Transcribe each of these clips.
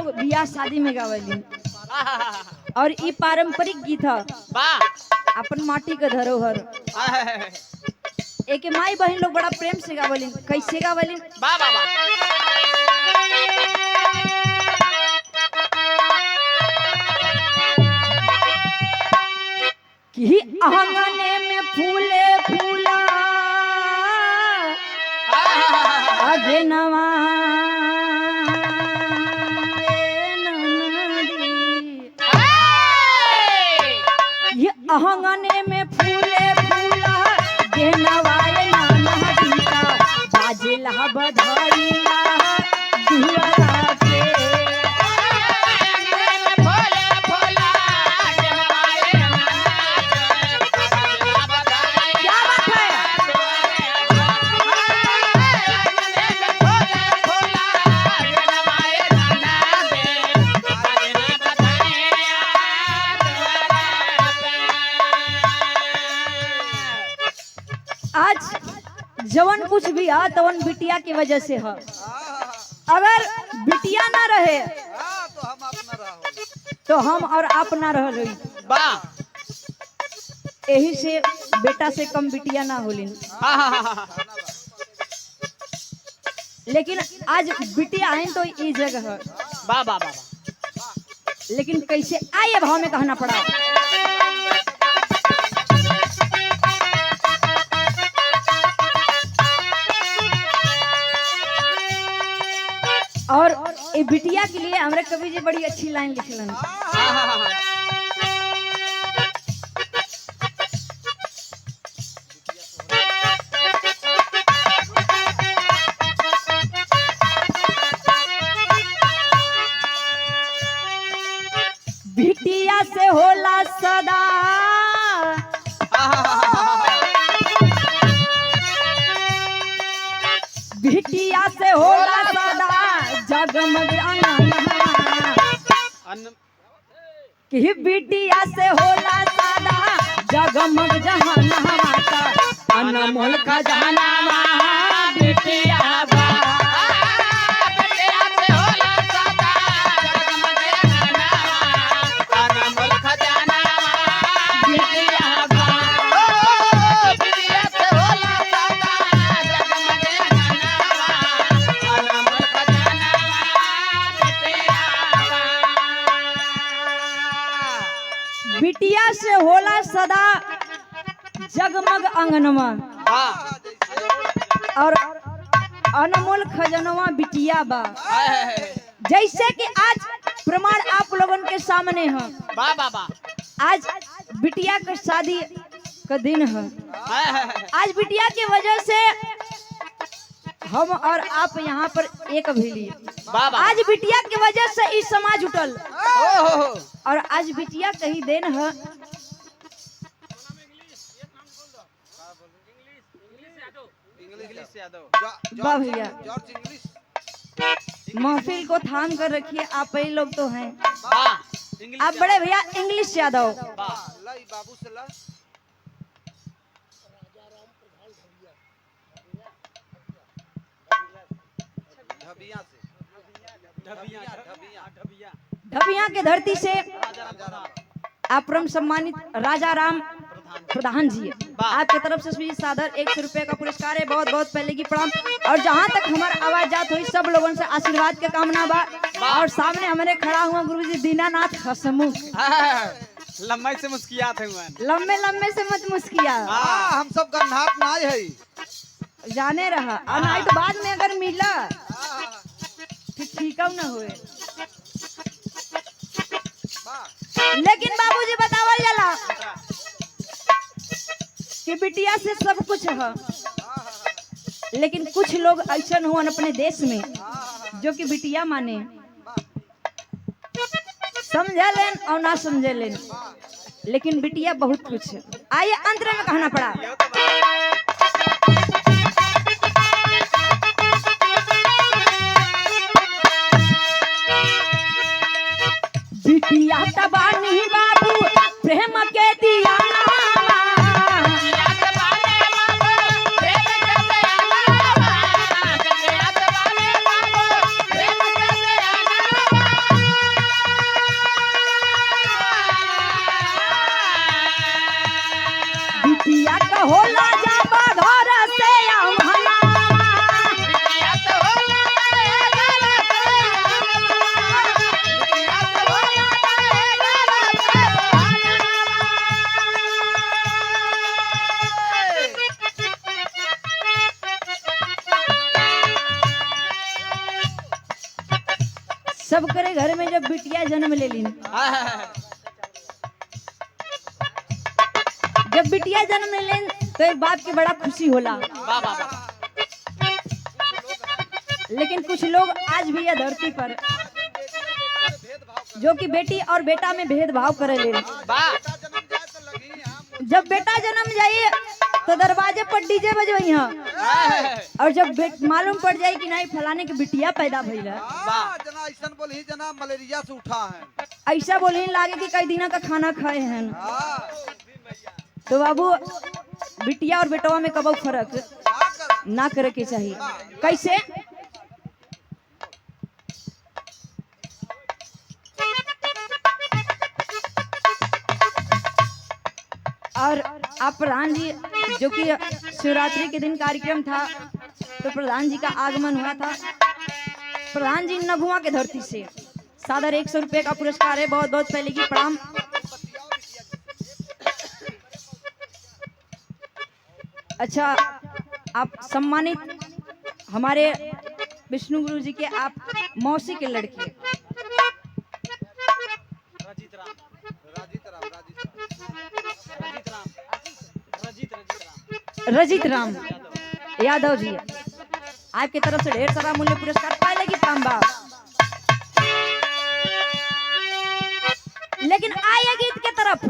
लोग बियाह शादी में गावेली और ई पारंपरिक गीत है अपन माटी के धरोहर। एक माई बहन लोग बड़ा प्रेम से गावेली। कैसे गावेली? कि आंगने में फूले फूला अगनवा आंगने में फूले फूला गेनवाए नाना दीता बाजेला बधाइया दुआरा के। क्या बात है? आज जवन कुछ भी है तवन बिटिया की वजह से है। अगर बिटिया ना रहे तो हम और आप ना रह रही। यही से बेटा से कम बिटिया ना होली। लेकिन आज बिटिया है तो ये जगह है। लेकिन कैसे आइए भाव में कहना पड़ा। और ये बिटिया के लिए हमारे कवि जी बड़ी अच्छी लाइन लिखलन। बिटिया से होला सदा बिटिया से होला सदा जगमग कि बिटिया से होला सदा जगमग जहानवा का अनमोल खजाना बिटिया बा। बिटिया से होला सदा जगमग अंगनवा और अनमोल खजनवा बिटिया बा। जैसे कि आज प्रमाण आप लोगन के सामने है। आज बिटिया का शादी का दिन है। आज बिटिया की वजह से हम और आप यहाँ पर एक भीली। आज बिटिया की वजह से इस समाज उठल और आज बिटिया कहीं देन है। वाह भैया, महफिल को थाम कर रखिए। आप ही लोग तो हैं। आप बड़े भैया इंग्लिश यादव। ढबिया के धरती से आप परम सम्मानित राजा राम प्रधान जी आपके तरफ से सादर 100 रुपए का पुरस्कार है। बहुत बहुत पहले की प्रणाम। और जहाँ तक हमारा आवाज जात हुई सब लोगों से आशीर्वाद के कामना बा। और सामने हमारे खड़ा हुआ गुरुजी दीनानाथ हसमुख। लम्बे से मुस्किया थे। लम्बे लम्बे से मत मुस्किया। हम सब गन्नात ना है जाने रहा। नाइट बाद में अगर मिला ठीक ना हुए। लेकिन बाबूजी बतावल जाला कि बिटिया से सब कुछ है। लेकिन कुछ लोग ऐसा हुआ अपने देश में जो कि बिटिया माने समझे लेन और ना समझे लेन। लेकिन बिटिया बहुत कुछ है। आइए अंतर में कहना पड़ा। बिटिया तबानी बाबू प्रेम के दिया सब करे घर में जब बिटिया जन्म ले ली, जब बिटिया जन्म ले तो एक बाप की बड़ा खुशी होला। लेकिन कुछ लोग आज भी है धरती पर जो कि बेटी और बेटा में भेदभाव करे ले। जब बेटा जन्म जाइए तो दरवाजे पर डीजे बजवाई हाँ, और जब मालूम पड़ जाए कि नहीं फलाने की बिटिया पैदा भइल है, ऐसा बोली जना मलेरिया से उठा है, ऐसा बोलने लागे कि कई दिना का खाना खाए हैं। तो बाबू बिटिया और बेटवा में कबो फर्क ना करे के चाहिए। कैसे? और आप प्रधान जी जो कि शिवरात्रि के दिन कार्यक्रम था तो प्रधान जी का आगमन हुआ था। प्रधान जी नगुआ के धरती से सादर 100 रुपए का पुरस्कार है। बहुत बहुत पहले की प्रणाम। अच्छा, आप सम्मानित हमारे विष्णु गुरु जी के आप मौसी के लड़के रजित राम यादव जी आपकी तरफ से ढेर सारा मूल्य पुरस्कार पाएगी तांबा। लेकिन आइए गीत के तरफ।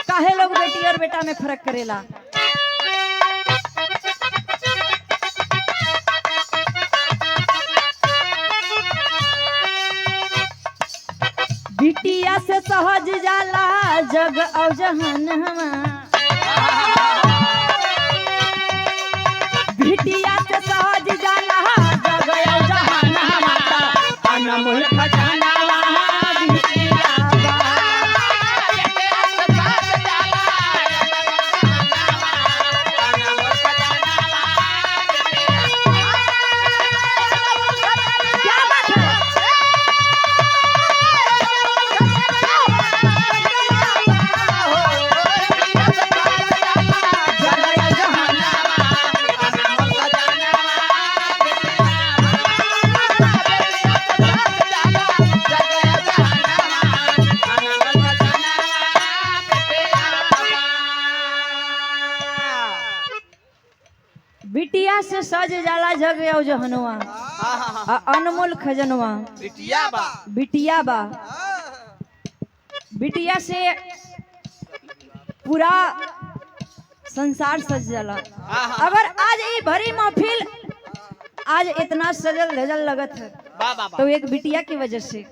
काहे लोग बेटी और बेटा में फर्क करेला? बिटिया से सहज जाला जग और जहानवा, बिटिया से सहज जाला जग और जहानवा, अनमोल खजाना बिटिया से सज जाला जग और जहनवा, अनमोल खजनवा बिटिया बा। बिटिया से पूरा संसार सज जाला। अगर आज ये भरी महफिल आज इतना सजल धजल लगत है तो एक बिटिया की वजह से।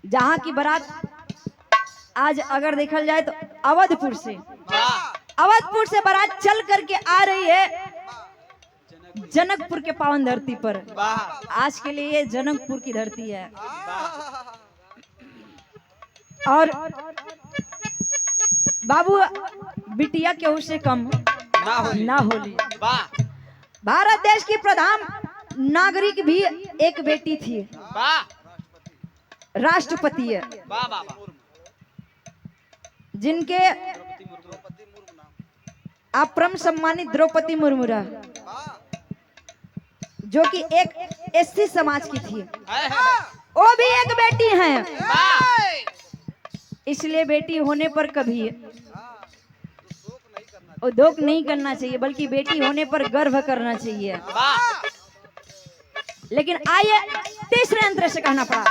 जहाँ की बारात आज अगर देखा जाए तो अवधपुर से बारात चल करके आ रही है जनकपुर के पावन धरती पर। आज के लिए जनकपुर की धरती है और बाबू बिटिया केहू से कम ना होली। भारत देश की प्रधान नागरिक भी एक बेटी थी, राष्ट्रपति है, जिनके अपरम सम्मानित द्रौपदी मुर्मू जो कि एक एससी समाज की थी, वो भी एक बेटी हैं। इसलिए बेटी होने पर कभी उद्योग नहीं करना चाहिए, बल्कि बेटी होने पर गर्व करना चाहिए। लेकिन आइए तीसरे अंतर से कहना पड़ा।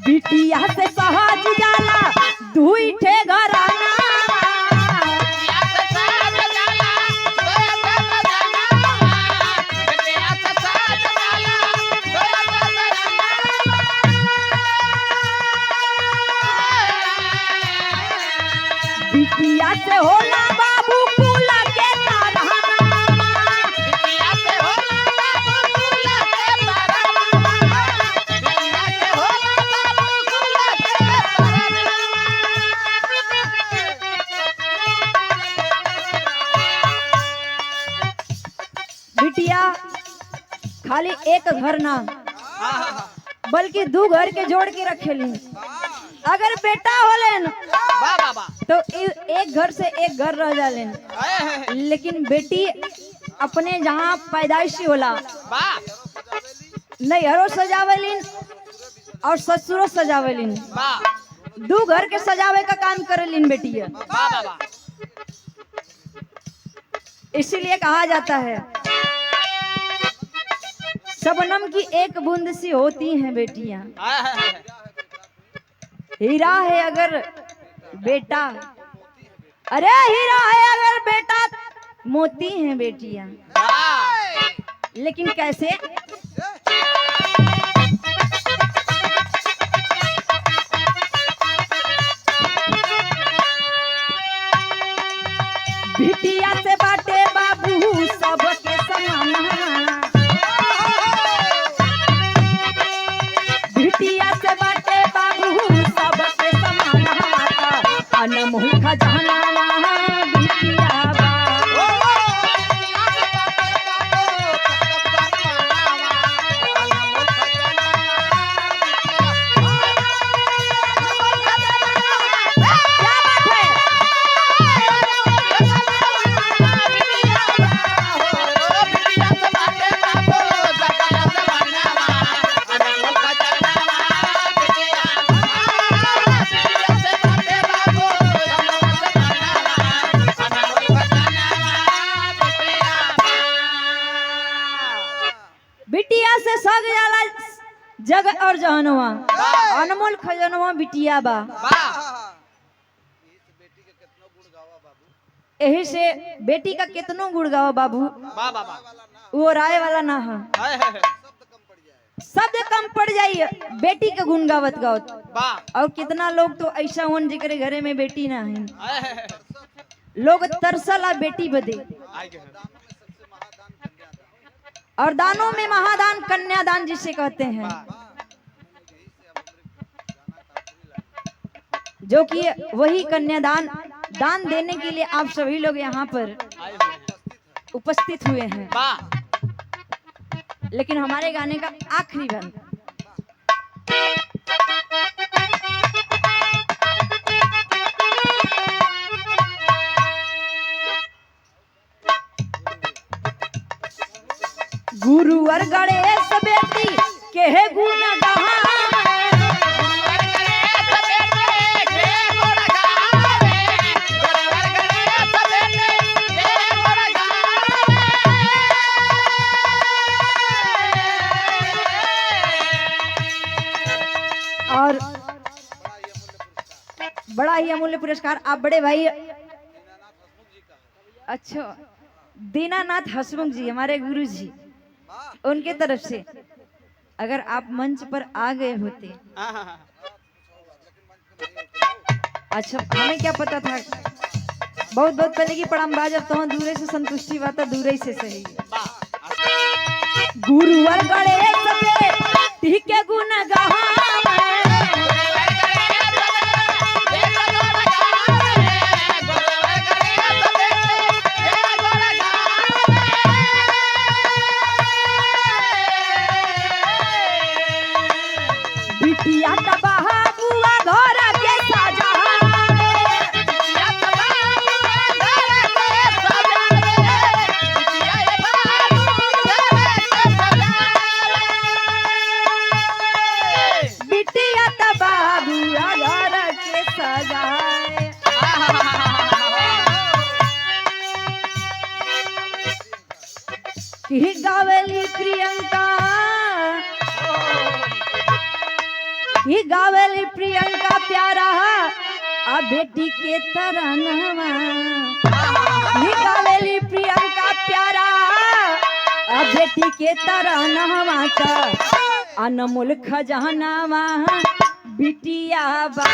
बिटिया से सहज जाला दुई ठे घराना, बिटिया से होला बाबू कुल के तारहना, बिटिया से होला बाबू कुल के तारहना, बिटिया से होला बाबू कुल के तारहना। बिटिया खाली एक घर ना बल्कि दो घर के जोड़ के रखेली। अगर बेटा होलेन वाह बाबा तो एक घर से एक घर रह जालेन, लेकिन बेटी अपने जहाँ पैदाइशी होला वाह नैहरो सजावेलिन और ससुरो सजावेलिन, वाह दू घर के सजावे का काम करेलिन बेटी। वाह बाबा इसीलिए कहा जाता है शबनम की एक बूंद सी होती हैं बेटियां, हीरा है अगर बेटा, अरे हीरा है अगर बेटा, मोती हैं बेटियां। लेकिन कैसे? बिटिया से बाटे बाबू सबके समाना, बिटिया से बाटे बाबू सबके समाना, अनमोल खजाना बिटिया बा। बिटिया से सग जाला जग और जहनवा, अनमोल खजनवा बिटिया बा। यही से बेटी का कितनो गुण गावा बाबू, वो राय वाला ना है, शब्द कम पड़ जाइए बेटी के गुण गावत गावत। और कितना लोग तो ऐसा होन जिकरे घरे में बेटी ना है, लोग तरसला बेटी बदे। और दानों में महादान कन्यादान जिसे कहते हैं, जो कि वही कन्यादान दान देने के लिए आप सभी लोग यहाँ पर उपस्थित हुए हैं। लेकिन हमारे गाने का आखिरी बंद गुरुवर गणेश बेटी के है गुण गावे, और बड़ा ही अमूल्य पुरस्कार आप बड़े भाई अच्छा दीनानाथ हसमुख जी हमारे गुरु जी, उनके तरफ से अगर आप मंच पर आ गए होते। अच्छा हमें क्या पता था, बहुत बहुत पहले की प्रणाम बाज, अब तो दूरे से संतुष्टि बात दूरे से सही। गुरुवर गणेश बेटी के गुण गावे, बिटिया तबाह बुआ घर के सजावे, बिटिया तबाह बुआ घर के सजावे। की गावेली प्रियंका, ही गावेली प्रियंका प्यारा आ बेटी के तरनवा, ही गावेली प्रियंका प्यारा आ बेटी के तरनवा का अनमोल खजानावा बिटिया बा।